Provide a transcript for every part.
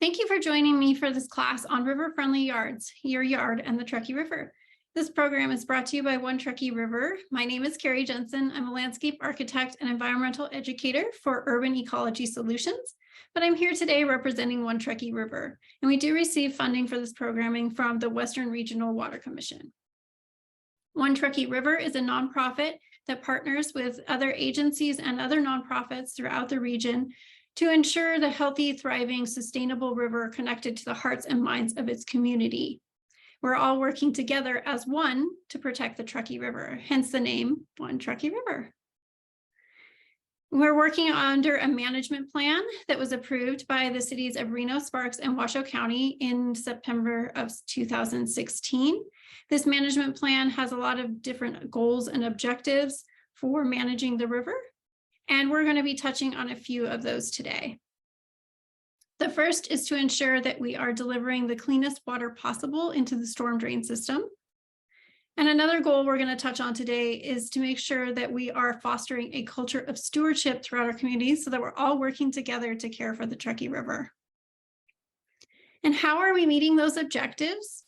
Thank you for joining me for this class on river-friendly yards, your yard and the Truckee River. This program is brought to you by One Truckee River. My name is Carrie Jensen. I'm a landscape architect and environmental educator for Urban Ecology Solutions, but I'm here today representing One Truckee River, and we do receive funding for this programming from the Western Regional Water Commission. One Truckee River is a nonprofit that partners with other agencies and other nonprofits throughout the region to ensure the healthy, thriving, sustainable river connected to the hearts and minds of its community. We're all working together as one to protect the Truckee River, hence the name One Truckee River. We're working under a management plan that was approved by the cities of Reno, Sparks, and Washoe County in September of 2016. This management plan has a lot of different goals and objectives for managing the river, and we're going to be touching on a few of those today. The first is to ensure that we are delivering the cleanest water possible into the storm drain system. And another goal we're going to touch on today is to make sure that we are fostering a culture of stewardship throughout our communities so that we're all working together to care for the Truckee River. And how are we meeting those objectives?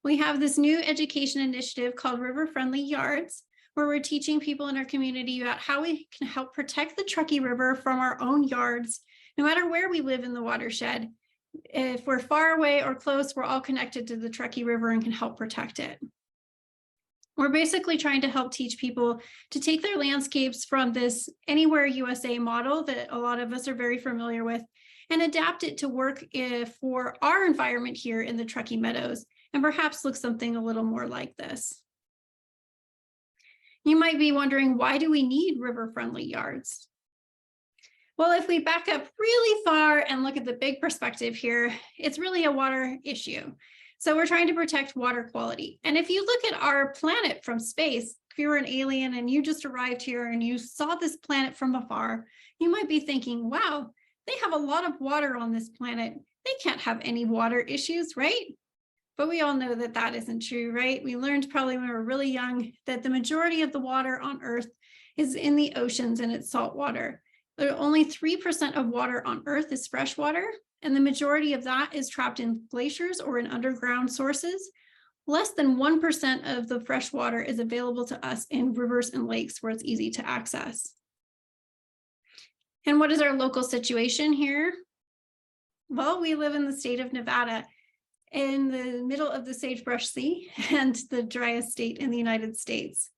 We have this new education initiative called River Friendly Yards, where we're teaching people in our community about how we can help protect the Truckee River from our own yards, no matter where we live in the watershed. If we're far away or close, we're all connected to the Truckee River and can help protect it. We're basically trying to help teach people to take their landscapes from this Anywhere USA model that a lot of us are very familiar with and adapt it to work for our environment here in the Truckee Meadows, and perhaps look something a little more like this. You might be wondering, why do we need river-friendly yards? Well, if we back up really far and look at the big perspective here, it's really a water issue. So we're trying to protect water quality. And if you look at our planet from space, if you were an alien and you just arrived here and you saw this planet from afar, you might be thinking, wow, they have a lot of water on this planet. They can't have any water issues, right? But we all know that that isn't true, right? We learned probably when we were really young that the majority of the water on Earth is in the oceans and it's salt water. But only 3% of water on Earth is fresh water, and the majority of that is trapped in glaciers or in underground sources. Less than 1% of the fresh water is available to us in rivers and lakes where it's easy to access. And what is our local situation here? Well, we live in the state of Nevada, in the middle of the Sagebrush Sea and the driest state in the United States.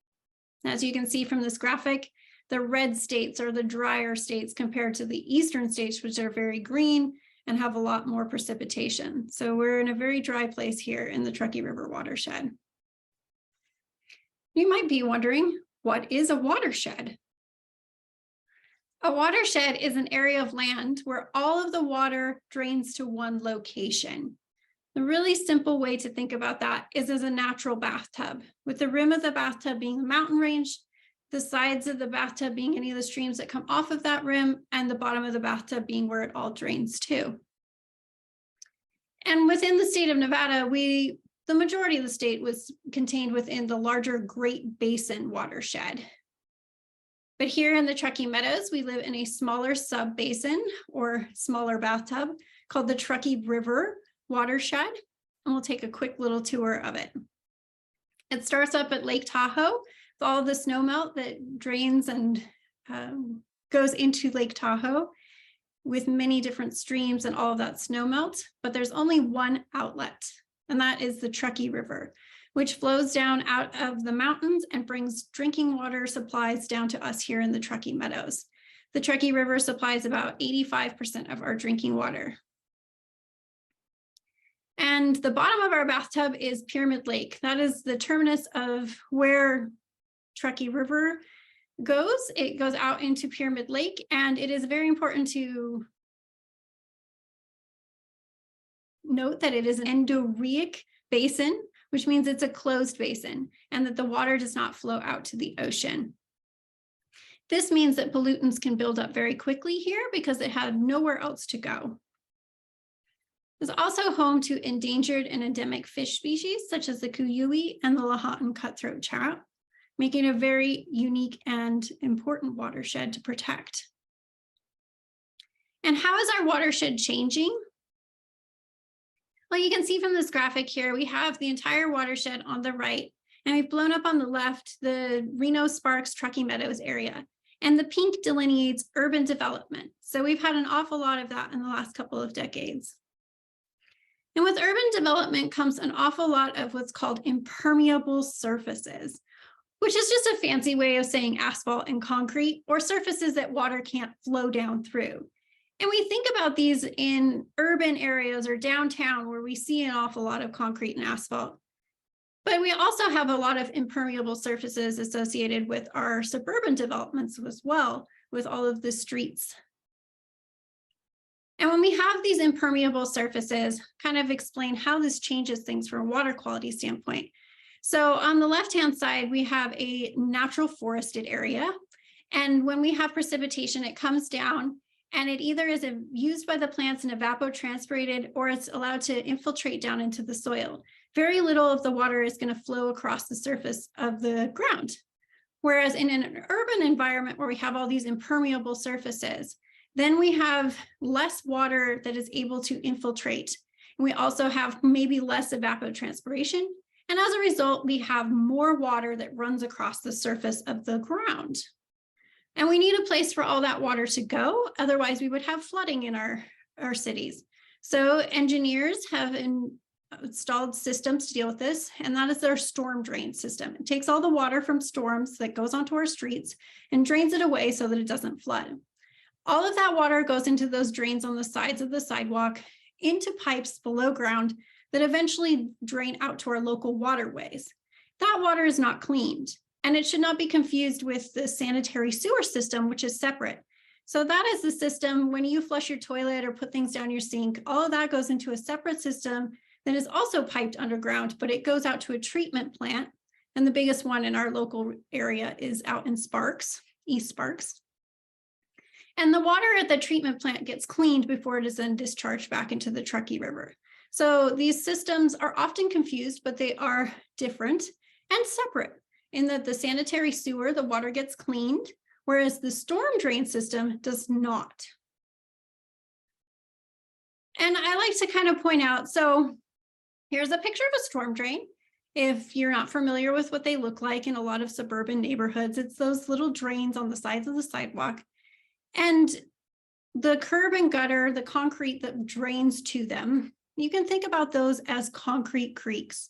As you can see from this graphic, the red states are the drier states compared to the eastern states, which are very green and have a lot more precipitation. So we're in a very dry place here in the Truckee River watershed. You might be wondering, what is a watershed? A watershed is an area of land where all of the water drains to one location. The really simple way to think about that is as a natural bathtub, with the rim of the bathtub being a mountain range, the sides of the bathtub being any of the streams that come off of that rim, and the bottom of the bathtub being where it all drains to. And within the state of Nevada, the majority of the state was contained within the larger Great Basin watershed. But here in the Truckee Meadows, we live in a smaller sub-basin or smaller bathtub called the Truckee River Watershed, and we'll take a quick little tour of it. It starts up at Lake Tahoe with all the snowmelt that drains and goes into Lake Tahoe with many different streams and all of that snowmelt, but there's only one outlet, and that is the Truckee River, which flows down out of the mountains and brings drinking water supplies down to us here in the Truckee Meadows. The Truckee River supplies about 85% of our drinking water. And the bottom of our bathtub is Pyramid Lake. That is the terminus of where Truckee River goes. It goes out into Pyramid Lake, and it is very important to note that it is an endorheic basin, which means it's a closed basin, and that the water does not flow out to the ocean. This means that pollutants can build up very quickly here because it had nowhere else to go. It's also home to endangered and endemic fish species, such as the kuyui and the Lahontan cutthroat trout, making a very unique and important watershed to protect. And how is our watershed changing? Well, you can see from this graphic here, we have the entire watershed on the right, and we've blown up on the left the Reno Sparks Truckee Meadows area. And the pink delineates urban development. So we've had an awful lot of that in the last couple of decades. And with urban development comes an awful lot of what's called impermeable surfaces, which is just a fancy way of saying asphalt and concrete, or surfaces that water can't flow down through. And we think about these in urban areas or downtown where we see an awful lot of concrete and asphalt. But we also have a lot of impermeable surfaces associated with our suburban developments as well, with all of the streets. And when we have these impermeable surfaces, kind of explain how this changes things from a water quality standpoint. So on the left-hand side, we have a natural forested area. And when we have precipitation, it comes down and it either is used by the plants and evapotranspirated, or it's allowed to infiltrate down into the soil. Very little of the water is going to flow across the surface of the ground. Whereas in an urban environment where we have all these impermeable surfaces, then we have less water that is able to infiltrate. And we also have maybe less evapotranspiration. And as a result, we have more water that runs across the surface of the ground. And we need a place for all that water to go. Otherwise, we would have flooding in our cities. So engineers have installed systems to deal with this, and that is their storm drain system. It takes all the water from storms that goes onto our streets and drains it away so that it doesn't flood. All of that water goes into those drains on the sides of the sidewalk, into pipes below ground that eventually drain out to our local waterways. That water is not cleaned, and it should not be confused with the sanitary sewer system, which is separate. So that is the system when you flush your toilet or put things down your sink, all of that goes into a separate system that is also piped underground, but it goes out to a treatment plant. And the biggest one in our local area is out in Sparks, East Sparks. And the water at the treatment plant gets cleaned before it is then discharged back into the Truckee River. So these systems are often confused, but they are different and separate in that the sanitary sewer, the water gets cleaned, whereas the storm drain system does not. And I like to kind of point out, so here's a picture of a storm drain. If you're not familiar with what they look like in a lot of suburban neighborhoods, it's those little drains on the sides of the sidewalk. And the curb and gutter, the concrete that drains to them, you can think about those as concrete creeks.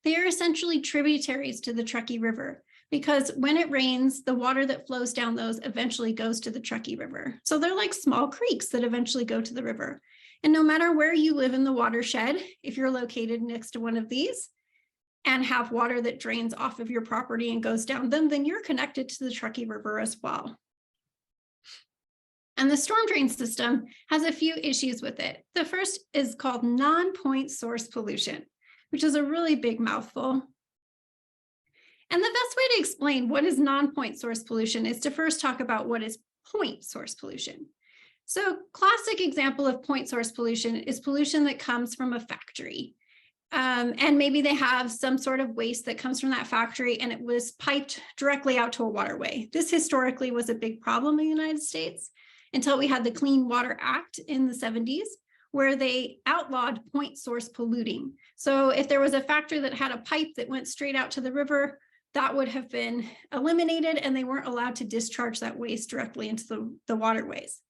They are essentially tributaries to the Truckee River because when it rains, the water that flows down those eventually goes to the Truckee River. So they're like small creeks that eventually go to the river. And no matter where you live in the watershed, if you're located next to one of these and have water that drains off of your property and goes down them, then you're connected to the Truckee River as well. And the storm drain system has a few issues with it. The first is called non-point source pollution, which is a really big mouthful. And the best way to explain what is non-point source pollution is to first talk about what is point source pollution. So classic example of point source pollution is pollution that comes from a factory. And maybe they have some sort of waste that comes from that factory and it was piped directly out to a waterway. This historically was a big problem in the United States until we had the Clean Water Act in the 70s, where they outlawed point source polluting. So if there was a factory that had a pipe that went straight out to the river, that would have been eliminated and they weren't allowed to discharge that waste directly into the waterways.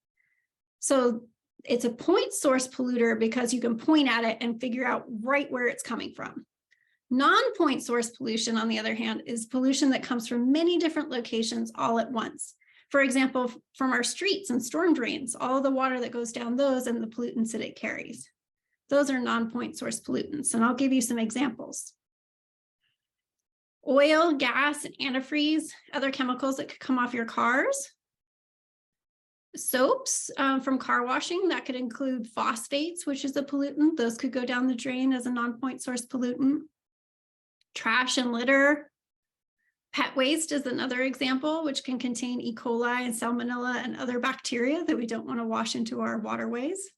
So it's a point source polluter because you can point at it and figure out right where it's coming from. Non-point source pollution, on the other hand, is pollution that comes from many different locations all at once. For example, from our streets and storm drains, all the water that goes down those and the pollutants that it carries. Those are non-point source pollutants, and I'll give you some examples. Oil, gas, and antifreeze, other chemicals that could come off your cars. Soaps from car washing, that could include phosphates, which is a pollutant. Those could go down the drain as a non-point source pollutant. Trash and litter. Pet waste is another example, which can contain E. coli and salmonella and other bacteria that we don't want to wash into our waterways.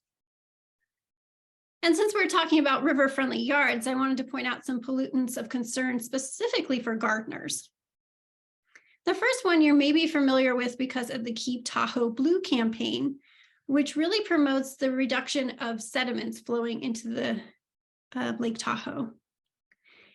And since we're talking about river-friendly yards, I wanted to point out some pollutants of concern specifically for gardeners. The first one you're maybe familiar with because of the Keep Tahoe Blue campaign, which really promotes the reduction of sediments flowing into the Lake Tahoe.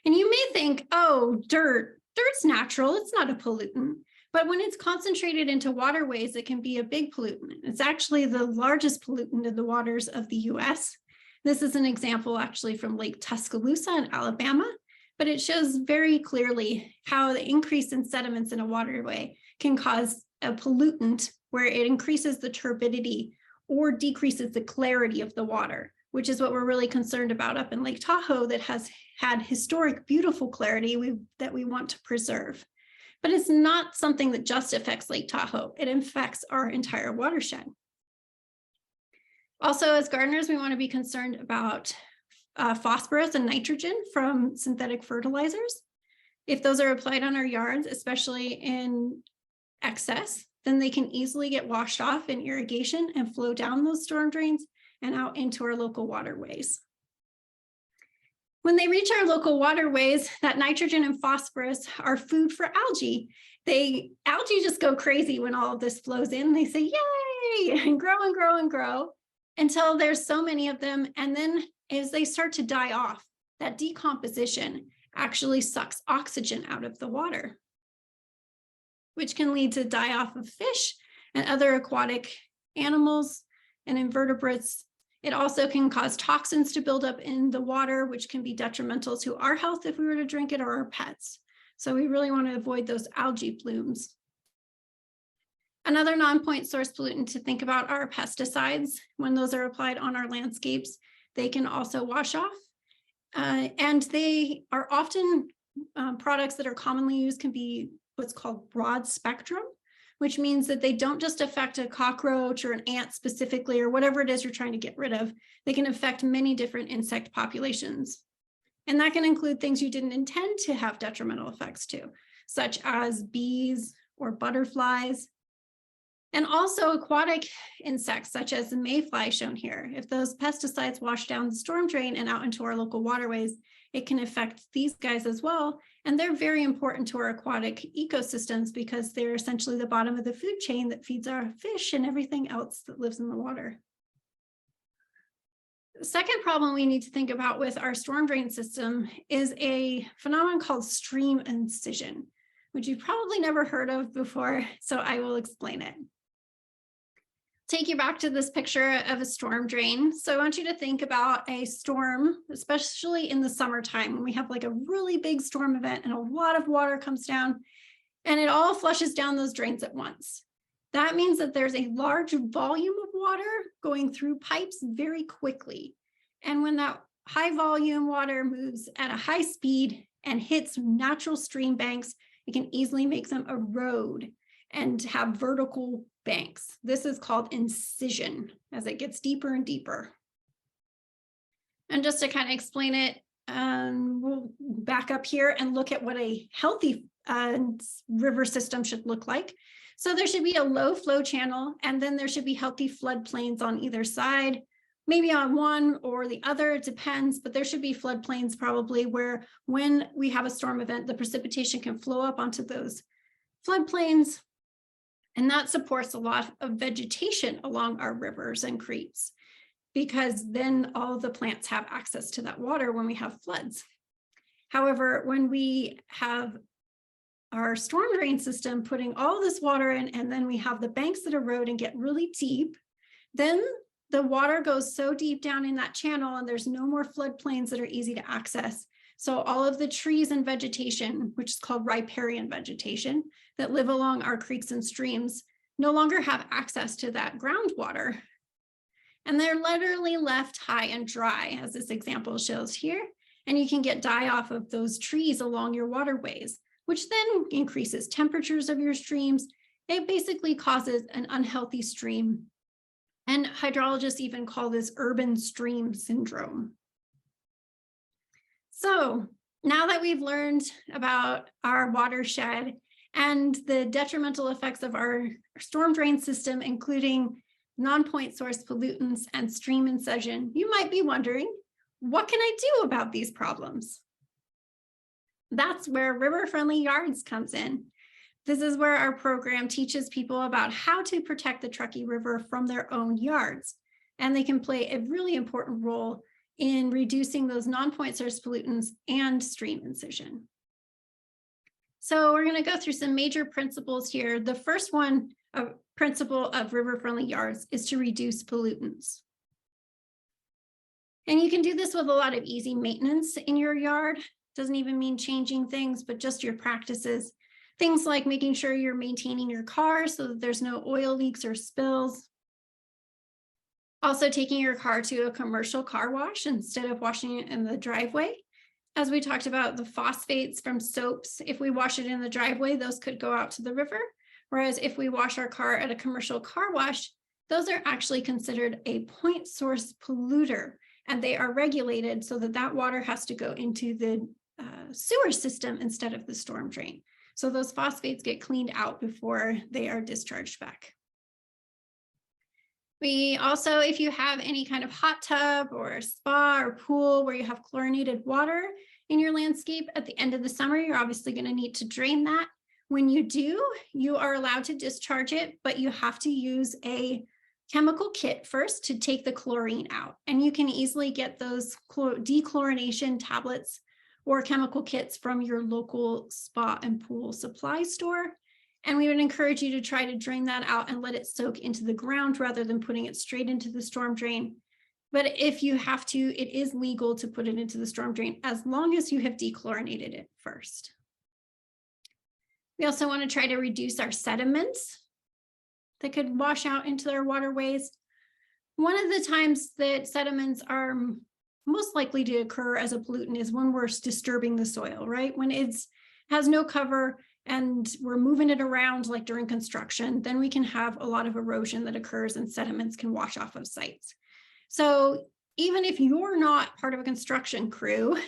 And you may think, oh, dirt's natural, it's not a pollutant. But when it's concentrated into waterways, it can be a big pollutant. It's actually the largest pollutant in the waters of the US. This is an example actually from Lake Tuscaloosa in Alabama, but it shows very clearly how the increase in sediments in a waterway can cause a pollutant where it increases the turbidity or decreases the clarity of the water, which is what we're really concerned about up in Lake Tahoe that has had historic, beautiful clarity that we want to preserve. But it's not something that just affects Lake Tahoe. It affects our entire watershed. Also, as gardeners, we want to be concerned about phosphorus and nitrogen from synthetic fertilizers. If those are applied on our yards, especially in excess, then they can easily get washed off in irrigation and flow down those storm drains and out into our local waterways. When they reach our local waterways, that nitrogen and phosphorus are food for algae. Algae just go crazy when all of this flows in. They say, yay, and grow and grow and grow until there's so many of them. And then as they start to die off, that decomposition actually sucks oxygen out of the water, which can lead to die off of fish and other aquatic animals and invertebrates. It also can cause toxins to build up in the water, which can be detrimental to our health if we were to drink it, or our pets. So we really want to avoid those algae blooms. Another non-point source pollutant to think about are pesticides. When those are applied on our landscapes, they can also wash off. And they are often products that are commonly used can be what's called broad spectrum, which means that they don't just affect a cockroach or an ant specifically, or whatever it is you're trying to get rid of. They can affect many different insect populations. And that can include things you didn't intend to have detrimental effects to, such as bees or butterflies, and also aquatic insects, such as the mayfly shown here. If those pesticides wash down the storm drain and out into our local waterways, it can affect these guys as well. And they're very important to our aquatic ecosystems because they're essentially the bottom of the food chain that feeds our fish and everything else that lives in the water. The second problem we need to think about with our storm drain system is a phenomenon called stream incision, which you've probably never heard of before, so I will explain it. Take you back to this picture of a storm drain. So I want you to think about a storm, especially in the summertime when we have like a really big storm event and a lot of water comes down and it all flushes down those drains at once. That means that there's a large volume of water going through pipes very quickly. And when that high volume water moves at a high speed and hits natural stream banks, it can easily make them erode and have vertical banks. This is called incision as it gets deeper and deeper. And just to kind of explain it, we'll back up here and look at what a healthy river system should look like. So there should be a low flow channel, and then there should be healthy floodplains on either side, maybe on one or the other, it depends, but there should be floodplains probably where when we have a storm event, the precipitation can flow up onto those floodplains. And that supports a lot of vegetation along our rivers and creeks, because then all of the plants have access to that water when we have floods. However, when we have our storm drain system putting all this water in, and then we have the banks that erode and get really deep, then the water goes so deep down in that channel and there's no more floodplains that are easy to access. So all of the trees and vegetation, which is called riparian vegetation, that live along our creeks and streams no longer have access to that groundwater. And they're literally left high and dry, as this example shows here. And you can get die off of those trees along your waterways, which then increases temperatures of your streams. It basically causes an unhealthy stream. And hydrologists even call this urban stream syndrome. So now that we've learned about our watershed and the detrimental effects of our storm drain system, including non-point source pollutants and stream incision, you might be wondering, what can I do about these problems? That's where river-friendly yards comes in. This is where our program teaches people about how to protect the Truckee River from their own yards. And they can play a really important role in reducing those non-point source pollutants and stream incision. So we're going to go through some major principles here. The first one, a principle of river-friendly yards, is to reduce pollutants. And you can do this with a lot of easy maintenance in your yard. Doesn't even mean changing things, but just your practices. Things like making sure you're maintaining your car so that there's no oil leaks or spills. Also taking your car to a commercial car wash instead of washing it in the driveway. As we talked about the phosphates from soaps, if we wash it in the driveway, those could go out to the river. Whereas if we wash our car at a commercial car wash, those are actually considered a point source polluter, and they are regulated so that that water has to go into the sewer system instead of the storm drain. So those phosphates get cleaned out before they are discharged back. We also, if you have any kind of hot tub or spa or pool where you have chlorinated water in your landscape, at the end of the summer, you're obviously going to need to drain that. When you do, you are allowed to discharge it, but you have to use a chemical kit first to take the chlorine out. And you can easily get those dechlorination tablets or chemical kits from your local spa and pool supply store. And we would encourage you to try to drain that out and let it soak into the ground rather than putting it straight into the storm drain. But if you have to, it is legal to put it into the storm drain as long as you have dechlorinated it first. We also want to try to reduce our sediments that could wash out into our waterways. One of the times that sediments are most likely to occur as a pollutant is when we're disturbing the soil, right? When it has no cover and we're moving it around like during construction, then we can have a lot of erosion that occurs and sediments can wash off of sites. So even if you're not part of a construction crew,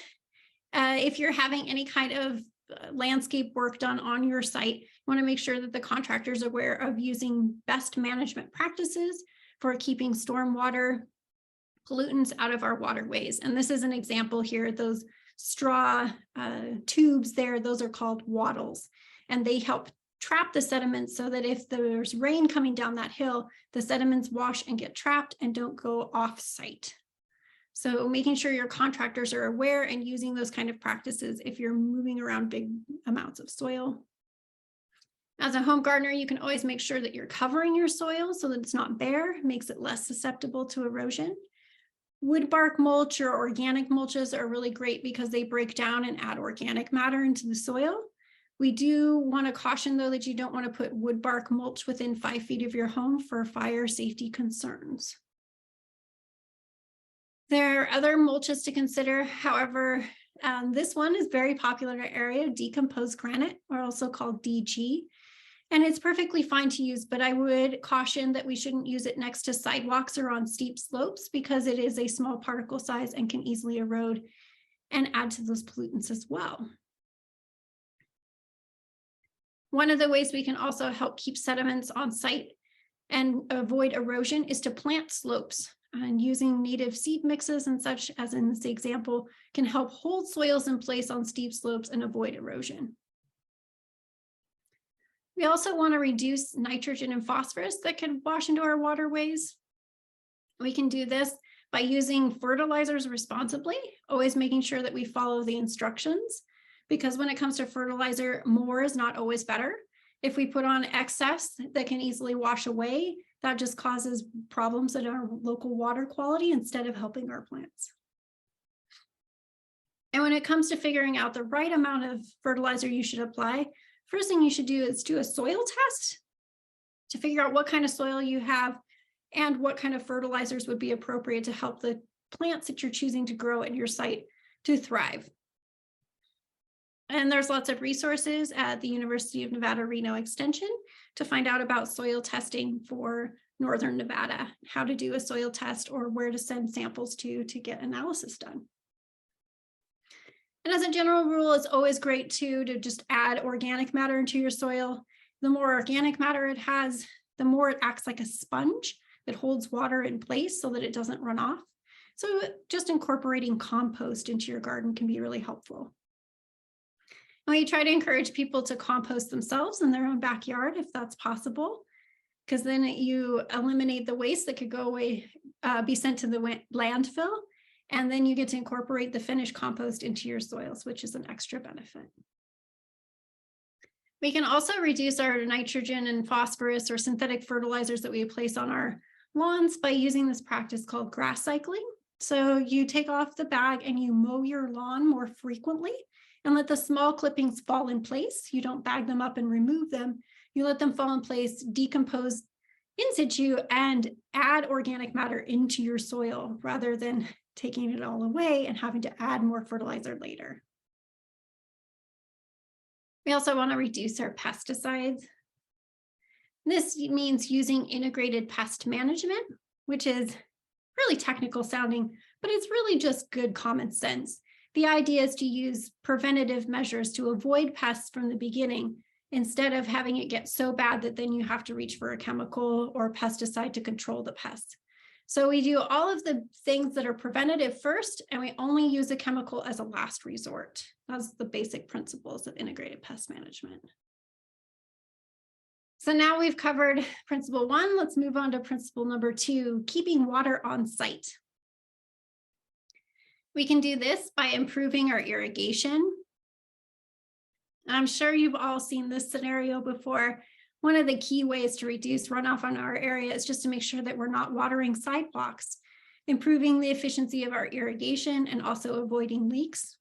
if you're having any kind of landscape work done on your site, you want to make sure that the contractor is aware of using best management practices for keeping stormwater pollutants out of our waterways. And this is an example here, those straw tubes there, those are called wattles, and they help trap the sediments so that if there's rain coming down that hill, the sediments wash and get trapped and don't go off site. So making sure your contractors are aware and using those kind of practices if you're moving around big amounts of soil. As a home gardener, you can always make sure that you're covering your soil so that it's not bare, makes it less susceptible to erosion. Wood bark mulch or organic mulches are really great because they break down and add organic matter into the soil. We do want to caution, though, that you don't want to put wood bark mulch within 5 feet of your home for fire safety concerns. There are other mulches to consider. However, this one is very popular in our area, decomposed granite, or also called DG. And it's perfectly fine to use, but I would caution that we shouldn't use it next to sidewalks or on steep slopes because it is a small particle size and can easily erode and add to those pollutants as well. One of the ways we can also help keep sediments on site and avoid erosion is to plant slopes, and using native seed mixes and such, as in this example, can help hold soils in place on steep slopes and avoid erosion. We also want to reduce nitrogen and phosphorus that can wash into our waterways. We can do this by using fertilizers responsibly, always making sure that we follow the instructions, because when it comes to fertilizer, more is not always better. If we put on excess that can easily wash away, that just causes problems in our local water quality instead of helping our plants. And when it comes to figuring out the right amount of fertilizer you should apply, first thing you should do is do a soil test to figure out what kind of soil you have and what kind of fertilizers would be appropriate to help the plants that you're choosing to grow at your site to thrive. And there's lots of resources at the University of Nevada, Reno Extension to find out about soil testing for Northern Nevada, how to do a soil test or where to send samples to get analysis done. And as a general rule, it's always great to just add organic matter into your soil. The more organic matter it has, the more it acts like a sponge that holds water in place so that it doesn't run off. So just incorporating compost into your garden can be really helpful. We try to encourage people to compost themselves in their own backyard if that's possible, because then you eliminate the waste that could go away, be sent to the landfill, and then you get to incorporate the finished compost into your soils, which is an extra benefit. We can also reduce our nitrogen and phosphorus or synthetic fertilizers that we place on our lawns by using this practice called grass cycling. So you take off the bag and you mow your lawn more frequently and let the small clippings fall in place. You don't bag them up and remove them. You let them fall in place, decompose in situ, and add organic matter into your soil rather than taking it all away and having to add more fertilizer later. We also want to reduce our pesticides. This means using integrated pest management, which is really technical sounding, but it's really just good common sense. The idea is to use preventative measures to avoid pests from the beginning, instead of having it get so bad that then you have to reach for a chemical or pesticide to control the pests. So we do all of the things that are preventative first, and we only use a chemical as a last resort. That's the basic principles of integrated pest management. So now we've covered principle 1. Let's move on to principle number 2, keeping water on site. We can do this by improving our irrigation. I'm sure you've all seen this scenario before. One of the key ways to reduce runoff on our area is just to make sure that we're not watering sidewalks, improving the efficiency of our irrigation, and also avoiding leaks.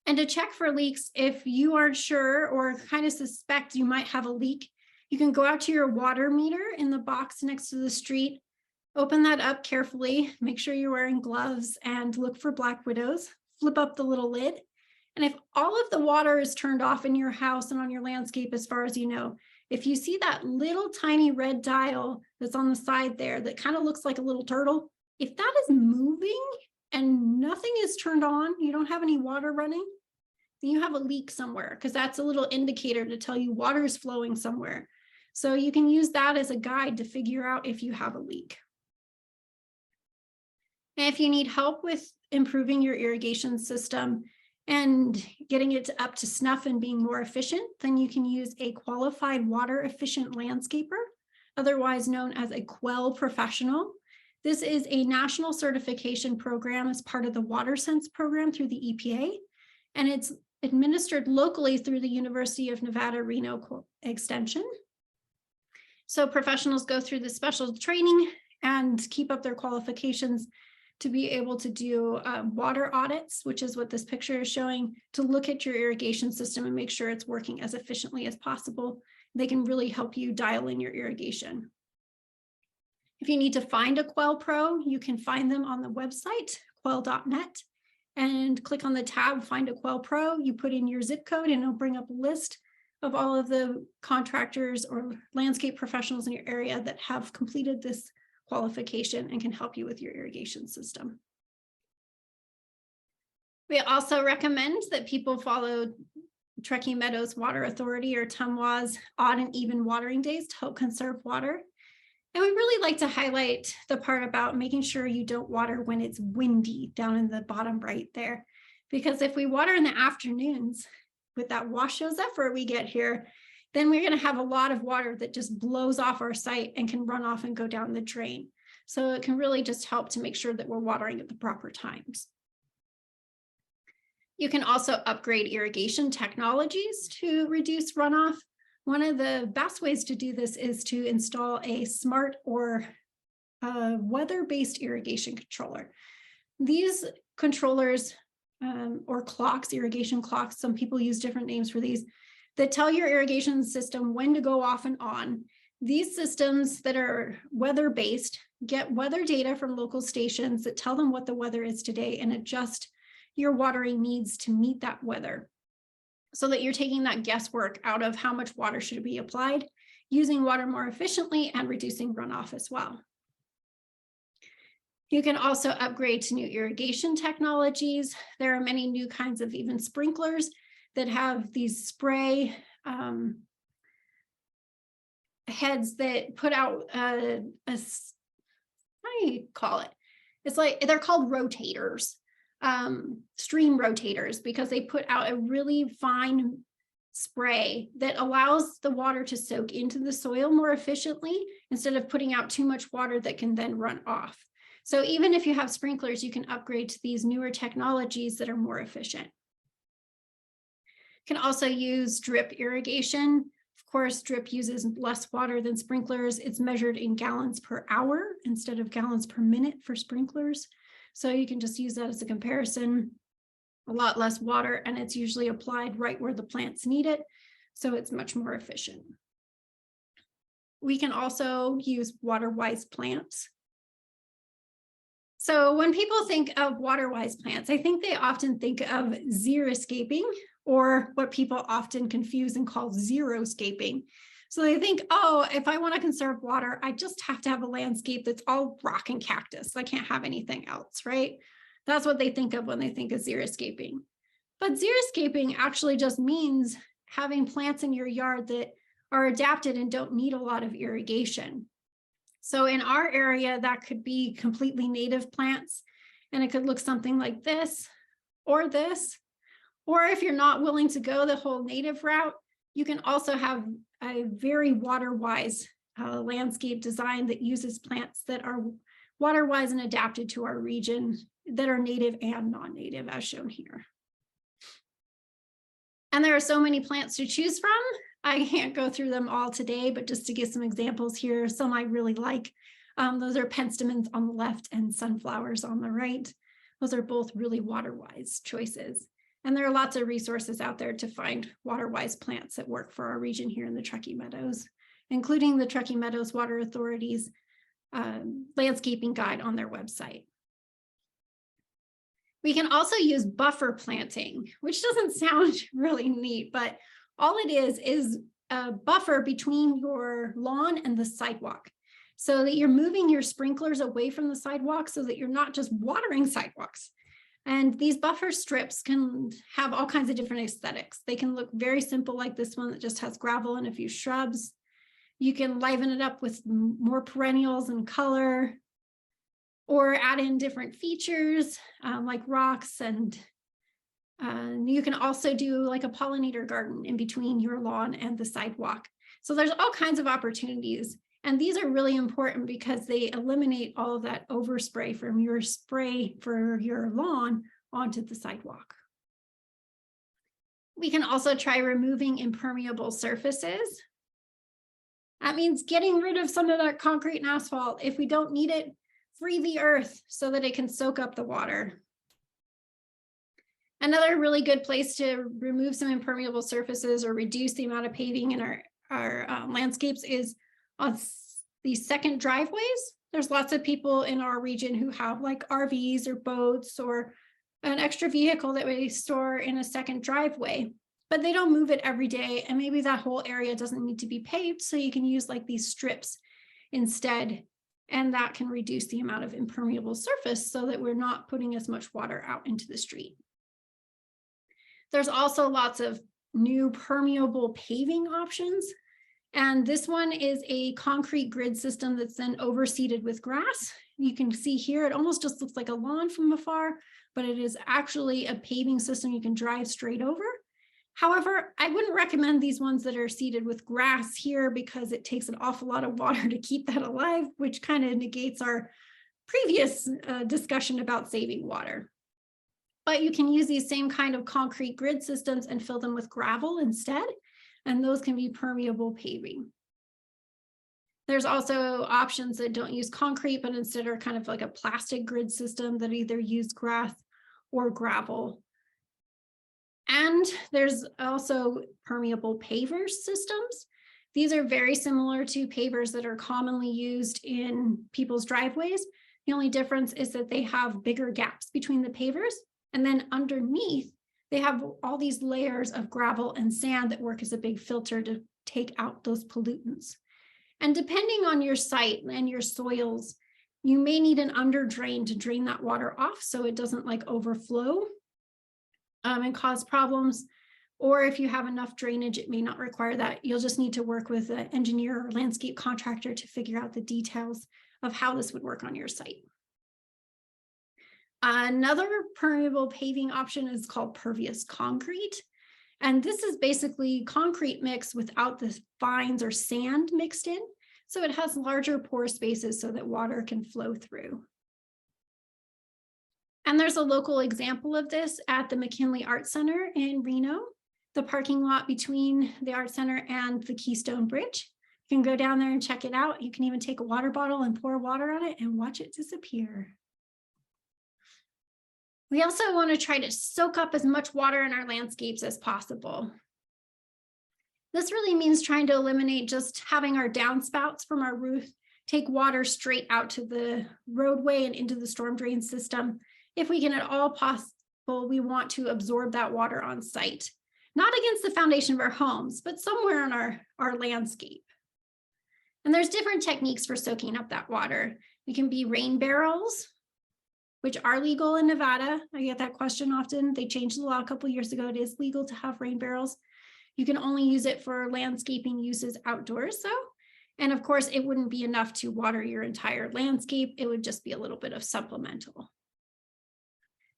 And to check for leaks, if you aren't sure or kind of suspect you might have a leak, you can go out to your water meter in the box next to the street, open that up carefully, make sure you're wearing gloves, and look for black widows. Flip up the little lid. And if all of the water is turned off in your house and on your landscape, as far as you know, if you see that little tiny red dial that's on the side there that kind of looks like a little turtle, if that is moving and nothing is turned on, you don't have any water running, then you have a leak somewhere, because that's a little indicator to tell you water is flowing somewhere. So you can use that as a guide to figure out if you have a leak. And if you need help with improving your irrigation system and getting it up to snuff and being more efficient, then you can use a qualified water efficient landscaper, otherwise known as a QUEL professional. This is a national certification program as part of the WaterSense program through the EPA, and it's administered locally through the University of Nevada, Reno Extension. So professionals go through the special training and keep up their qualifications to be able to do water audits, which is what this picture is showing, to look at your irrigation system and make sure it's working as efficiently as possible. They can really help you dial in your irrigation. If you need to find a QUEL Pro, you can find them on the website, quel.net, and click on the tab, Find a QUEL Pro. You put in your zip code and it'll bring up a list of all of the contractors or landscape professionals in your area that have completed this qualification and can help you with your irrigation system. We also recommend that people follow Truckee Meadows Water Authority or TUMWA's odd and even watering days to help conserve water. And we really like to highlight the part about making sure you don't water when it's windy down in the bottom right there. Because if we water in the afternoons with that washoe zephyr we get here, then we're going to have a lot of water that just blows off our site and can run off and go down the drain. So it can really just help to make sure that we're watering at the proper times. You can also upgrade irrigation technologies to reduce runoff. One of the best ways to do this is to install a smart or weather-based irrigation controller. These controllers or clocks, irrigation clocks, some people use different names for these, that tell your irrigation system when to go off and on. These systems that are weather-based get weather data from local stations that tell them what the weather is today and adjust your watering needs to meet that weather, so that you're taking that guesswork out of how much water should be applied, using water more efficiently and reducing runoff as well. You can also upgrade to new irrigation technologies. There are many new kinds of even sprinklers that have these spray heads that put out how do you call it? It's like, they're called rotators. stream rotators, because they put out a really fine spray that allows the water to soak into the soil more efficiently instead of putting out too much water that can then run off. So even if you have sprinklers, you can upgrade to these newer technologies that are more efficient. You can also use drip irrigation. Of course, drip uses less water than sprinklers. It's measured in gallons per hour instead of gallons per minute for sprinklers. So you can just use that as a comparison. A lot less water, and it's usually applied right where the plants need it. So it's much more efficient. We can also use water-wise plants. So when people think of water-wise plants, I think they often think of xeriscaping, or what people often confuse and call xeroscaping. So they think, oh, if I want to conserve water, I just have to have a landscape that's all rock and cactus. I can't have anything else, right? That's what they think of when they think of xeriscaping. But xeriscaping actually just means having plants in your yard that are adapted and don't need a lot of irrigation. So in our area, that could be completely native plants, and it could look something like this, or this. Or if you're not willing to go the whole native route, you can also have a very water-wise landscape design that uses plants that are water-wise and adapted to our region, that are native and non-native, as shown here. And there are so many plants to choose from. I can't go through them all today, but just to give some examples here, some I really like. Those are penstemons on the left and sunflowers on the right. Those are both really water-wise choices. And there are lots of resources out there to find water-wise plants that work for our region here in the Truckee Meadows, including the Truckee Meadows Water Authority's landscaping guide on their website. We can also use buffer planting, which doesn't sound really neat, but all it is a buffer between your lawn and the sidewalk, so that you're moving your sprinklers away from the sidewalk so that you're not just watering sidewalks. And these buffer strips can have all kinds of different aesthetics. They can look very simple, like this one that just has gravel and a few shrubs. You can liven it up with more perennials and color, or add in different features like rocks, and you can also do like a pollinator garden in between your lawn and the sidewalk. So there's all kinds of opportunities, and these are really important because they eliminate all of that overspray from your spray for your lawn onto the sidewalk. We can also try removing impermeable surfaces. That means getting rid of some of that concrete and asphalt. If we don't need it, free the earth so that it can soak up the water. Another really good place to remove some impermeable surfaces or reduce the amount of paving in our landscapes is on these second driveways. There's lots of people in our region who have like RVs or boats or an extra vehicle that they store in a second driveway, but they don't move it every day. And maybe that whole area doesn't need to be paved. So you can use like these strips instead. And that can reduce the amount of impermeable surface so that we're not putting as much water out into the street. There's also lots of new permeable paving options. And this one is a concrete grid system that's then overseeded with grass. You can see here, it almost just looks like a lawn from afar, but it is actually a paving system you can drive straight over. However, I wouldn't recommend these ones that are seeded with grass here because it takes an awful lot of water to keep that alive, which kind of negates our previous discussion about saving water. But you can use these same kind of concrete grid systems and fill them with gravel instead, and those can be permeable paving. There's also options that don't use concrete, but instead are kind of like a plastic grid system that either use grass or gravel. And there's also permeable paver systems. These are very similar to pavers that are commonly used in people's driveways. The only difference is that they have bigger gaps between the pavers. And then underneath, they have all these layers of gravel and sand that work as a big filter to take out those pollutants. And depending on your site and your soils, you may need an under drain to drain that water off so it doesn't like overflow and cause problems. Or if you have enough drainage, it may not require that. You'll just need to work with an engineer or landscape contractor to figure out the details of how this would work on your site. Another permeable paving option is called pervious concrete. And this is basically concrete mix without the fines or sand mixed in. So it has larger pore spaces so that water can flow through. And there's a local example of this at the McKinley Art Center in Reno, the parking lot between the Art Center and the Keystone Bridge. You can go down there and check it out. You can even take a water bottle and pour water on it and watch it disappear. We also want to try to soak up as much water in our landscapes as possible. This really means trying to eliminate just having our downspouts from our roof take water straight out to the roadway and into the storm drain system. If we can at all possible, we want to absorb that water on site, not against the foundation of our homes, but somewhere in our landscape. And there's different techniques for soaking up that water. It can be rain barrels, which are legal in Nevada. I get that question often. They changed the law a couple of years ago. It is legal to have rain barrels. You can only use it for landscaping uses outdoors, though. And of course, it wouldn't be enough to water your entire landscape. It would just be a little bit of supplemental.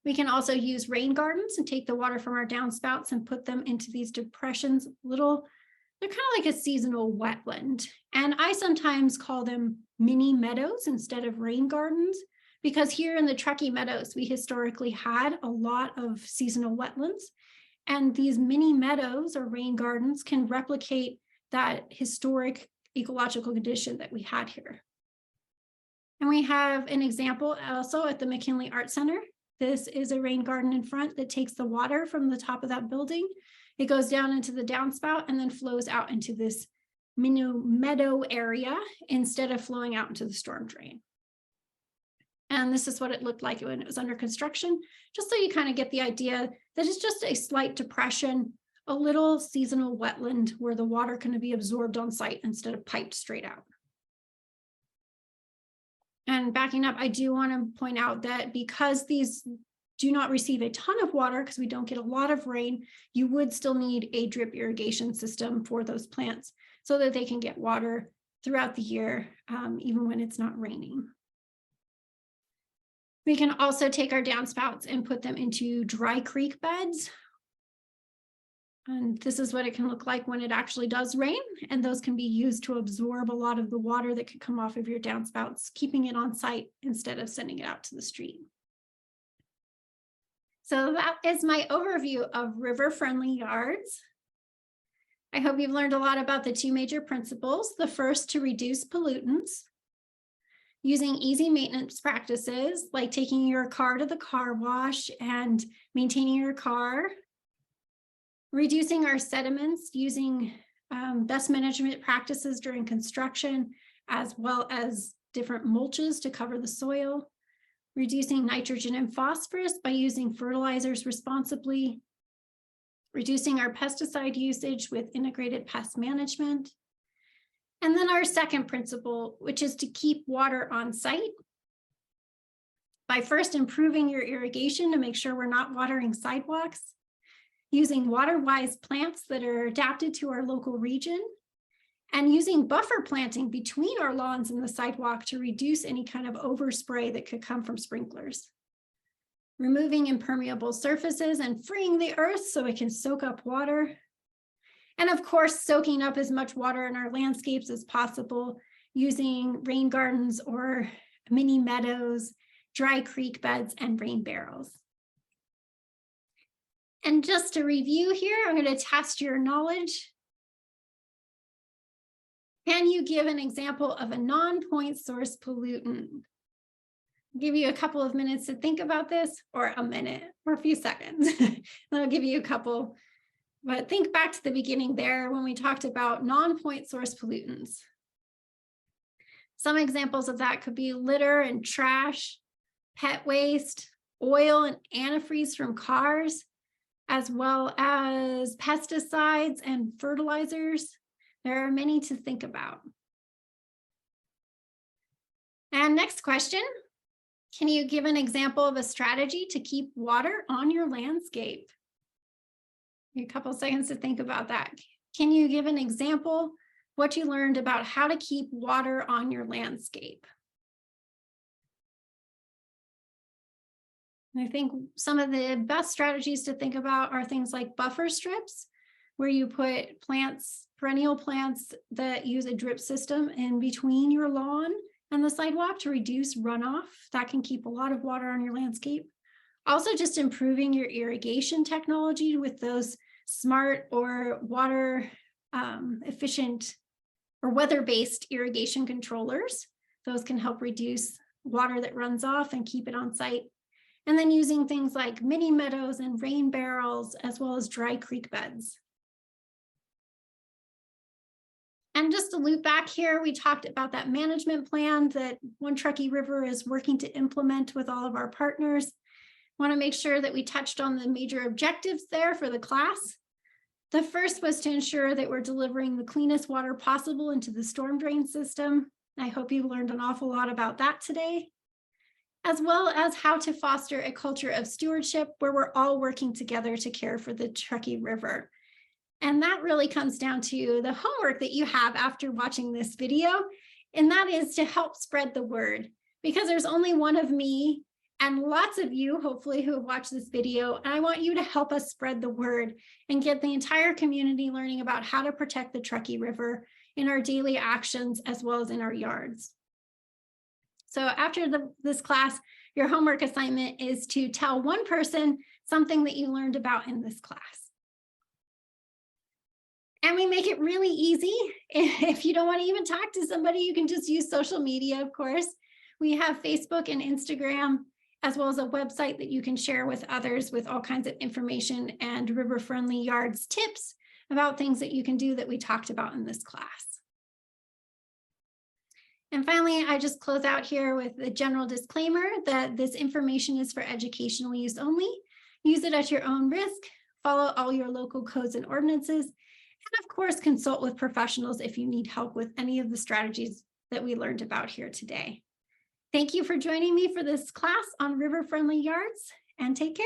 We can also use rain gardens and take the water from our downspouts and put them into these depressions. They're kind of like a seasonal wetland. And I sometimes call them mini meadows instead of rain gardens, because here in the Truckee Meadows, we historically had a lot of seasonal wetlands. And these mini meadows or rain gardens can replicate that historic ecological condition that we had here. And we have an example also at the McKinley Art Center. This is a rain garden in front that takes the water from the top of that building. It goes down into the downspout and then flows out into this mini meadow area instead of flowing out into the storm drain. And this is what it looked like when it was under construction, just so you kind of get the idea that it's just a slight depression, a little seasonal wetland where the water can be absorbed on site instead of piped straight out. And backing up, I do want to point out that because these do not receive a ton of water, because we don't get a lot of rain, you would still need a drip irrigation system for those plants so that they can get water throughout the year, even when it's not raining. We can also take our downspouts and put them into dry creek beds. And this is what it can look like when it actually does rain. And those can be used to absorb a lot of the water that could come off of your downspouts, keeping it on site instead of sending it out to the street. So that is my overview of river-friendly yards. I hope you've learned a lot about the two major principles. The first, to reduce pollutants, using easy maintenance practices like taking your car to the car wash and maintaining your car, reducing our sediments using best management practices during construction, as well as different mulches to cover the soil, reducing nitrogen and phosphorus by using fertilizers responsibly, reducing our pesticide usage with integrated pest management. And then our second principle, which is to keep water on site by first improving your irrigation to make sure we're not watering sidewalks, using water-wise plants that are adapted to our local region, and using buffer planting between our lawns and the sidewalk to reduce any kind of overspray that could come from sprinklers. Removing impermeable surfaces and freeing the earth so it can soak up water. And of course, soaking up as much water in our landscapes as possible using rain gardens or mini meadows, dry creek beds, and rain barrels. And just to review here, I'm going to test your knowledge. Can you give an example of a non-point source pollutant? I'll give you a couple of minutes to think about this, or a minute, or a few seconds. I'll give you a couple. But think back to the beginning there when we talked about non-point source pollutants. Some examples of that could be litter and trash, pet waste, oil and antifreeze from cars, as well as pesticides and fertilizers. There are many to think about. And next question, can you give an example of a strategy to keep water on your landscape? A couple seconds to think about that. Can you give an example what you learned about how to keep water on your landscape? And I think some of the best strategies to think about are things like buffer strips, where you put plants, perennial plants that use a drip system in between your lawn and the sidewalk to reduce runoff. That can keep a lot of water on your landscape. Also, just improving your irrigation technology with those smart or water efficient or weather-based irrigation controllers. Those can help reduce water that runs off and keep it on site. And then using things like mini meadows and rain barrels, as well as dry creek beds. And just to loop back here, we talked about that management plan that One Truckee River is working to implement with all of our partners. Want to make sure that we touched on the major objectives there for the class. The first was to ensure that we're delivering the cleanest water possible into the storm drain system. I hope you learned an awful lot about that today, as well as how to foster a culture of stewardship where we're all working together to care for the Truckee River. And that really comes down to the homework that you have after watching this video, and that is to help spread the word, because there's only one of me and lots of you, hopefully, who have watched this video, and I want you to help us spread the word and get the entire community learning about how to protect the Truckee River in our daily actions as well as in our yards. So after this class, your homework assignment is to tell one person something that you learned about in this class. And we make it really easy. If you don't want to even talk to somebody, you can just use social media, of course. We have Facebook and Instagram, as well as a website that you can share with others with all kinds of information and river-friendly yards tips about things that you can do that we talked about in this class. And finally, I just close out here with a general disclaimer that this information is for educational use only. Use it at your own risk, follow all your local codes and ordinances, and of course, consult with professionals if you need help with any of the strategies that we learned about here today. Thank you for joining me for this class on river-friendly yards, and take care.